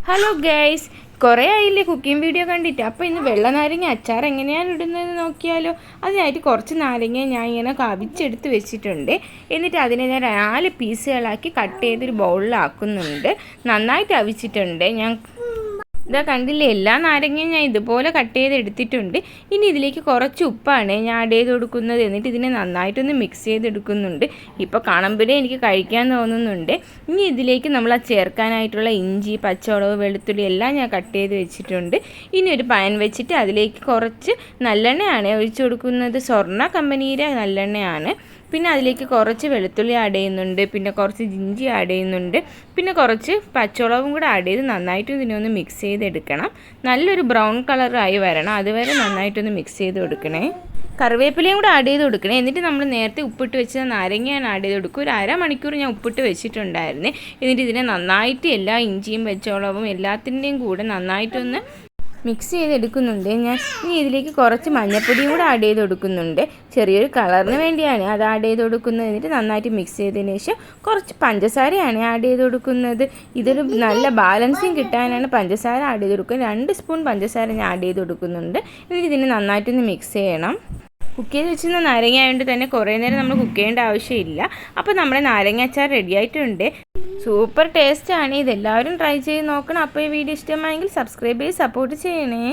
Hello guys, കുറേ ആയില്ലേ cooking video കണ്ടിട്ട്. അപ്പോൾ ഇന്ന് വെള്ള നാരങ്ങ അച്ചാർ എങ്ങനെയാണ് ഇടുന്നതെന്ന് നോക്കിയാലോ. അതിനായിട്ട് കുറച്ച് നാരങ്ങ ഞാൻ ഇങ്ങനെ കവിച്ചെടുത്ത് വെച്ചിട്ടുണ്ട്. എന്നിട്ട് അതിനെ ഞാൻ 4 പീസുകളാക്കി കട്ട് ചെയ്തൊരു ബൗളിലാക്കുന്നുണ്ട്. നന്നായിട്ട് അവിച്ചിട്ടുണ്ട്. ഞാൻ ഇതാ കണ്ടില്ലേ, എല്ലാ നാരങ്ങയും ഞാൻ ഇതുപോലെ കട്ട് ചെയ്ത് എടുത്തിട്ടുണ്ട്. ഇനി ഇതിലേക്ക് കുറച്ച് ഉപ്പാണ് ഞാൻ ആഡ് ചെയ്ത് കൊടുക്കുന്നത്. എന്നിട്ട് ഇതിനെ നന്നായിട്ടൊന്ന് മിക്സ് ചെയ്തെടുക്കുന്നുണ്ട്. ഇപ്പോൾ കാണുമ്പോഴേ എനിക്ക് കഴിക്കാൻ തോന്നുന്നുണ്ട്. ഇനി ഇതിലേക്ക് നമ്മൾ ചേർക്കാനായിട്ടുള്ള ഇഞ്ചി, പച്ചമുളക്, വെളുത്തുള്ളി എല്ലാം ഞാൻ കട്ട് ചെയ്ത് വെച്ചിട്ടുണ്ട്. ഇനി ഒരു പാൻ വെച്ചിട്ട് അതിലേക്ക് കുറച്ച് നല്ലെണ്ണയാണ് ഒഴിച്ചു കൊടുക്കുന്നത്. സ്വർണ്ണ കമ്പനിയുടെ നല്ലെണ്ണയാണ്. പിന്നെ അതിലേക്ക് കുറച്ച് വെളുത്തുള്ളി ആഡ് ചെയ്യുന്നുണ്ട്. പിന്നെ കുറച്ച് ഇഞ്ചി ആഡ് ചെയ്യുന്നുണ്ട്. പിന്നെ കുറച്ച് പച്ചമുളകും കൂടെ ആഡ് ചെയ്ത് നന്നായിട്ട് ഇതിനൊന്ന് മിക്സ് ചെയ്തെടുക്കണം. നല്ലൊരു ബ്രൗൺ കളറായി വരണം. അതുവരെ നന്നായിട്ടൊന്ന് മിക്സ് ചെയ്ത് കൊടുക്കണേ. കറിവേപ്പിലയും കൂടെ ആഡ് ചെയ്ത് കൊടുക്കണേ. എന്നിട്ട് നമ്മൾ നേരത്തെ ഉപ്പിട്ട് വെച്ച നാരങ്ങയാണ് ആഡ് ചെയ്ത് കൊടുക്കുക. ഒരു അരമണിക്കൂർ ഞാൻ ഉപ്പിട്ട് വെച്ചിട്ടുണ്ടായിരുന്നേ. എന്നിട്ട് ഇതിനെ നന്നായിട്ട് എല്ലാ ഇഞ്ചിയും പച്ചമുളകും എല്ലാത്തിൻ്റെയും കൂടെ നന്നായിട്ടൊന്ന് മിക്സ് ചെയ്തെടുക്കുന്നുണ്ട്. ഞാൻ ഇനി ഇതിലേക്ക് കുറച്ച് മഞ്ഞൾപ്പൊടിയും കൂടെ ആഡ് ചെയ്ത് കൊടുക്കുന്നുണ്ട്. ചെറിയൊരു കളറിന് വേണ്ടിയാണ് അത് ആഡ് ചെയ്ത് കൊടുക്കുന്നത്. എന്നിട്ട് നന്നായിട്ട് മിക്സ് ചെയ്തതിന് ശേഷം കുറച്ച് പഞ്ചസാരയാണ് ആഡ് ചെയ്ത് കൊടുക്കുന്നത്. ഇതൊരു നല്ല ബാലൻസിങ് കിട്ടാനാണ് പഞ്ചസാര ആഡ് ചെയ്ത് കൊടുക്കുന്നത്. 2 സ്പൂൺ പഞ്ചസാര ഞാൻ ആഡ് ചെയ്ത് കൊടുക്കുന്നുണ്ട്. എന്നിട്ട് ഇതിനെ നന്നായിട്ടൊന്ന് മിക്സ് ചെയ്യണം. കുക്ക് ചെയ്ത് വെച്ചിരുന്ന നാരങ്ങ ആയതുകൊണ്ട് തന്നെ കുറേ നേരം നമ്മൾ കുക്ക് ചെയ്യേണ്ട ആവശ്യമില്ല. അപ്പോൾ നമ്മുടെ നാരങ്ങ അച്ചാർ റെഡി ആയിട്ടുണ്ട്. സൂപ്പർ ടേസ്റ്റാണ്. ഇതെല്ലാവരും ട്രൈ ചെയ്ത് നോക്കണം. അപ്പോൾ ഈ വീഡിയോ ഇഷ്ടമായെങ്കിൽ സബ്സ്ക്രൈബ് ചെയ്ത് സപ്പോർട്ട് ചെയ്യണേ.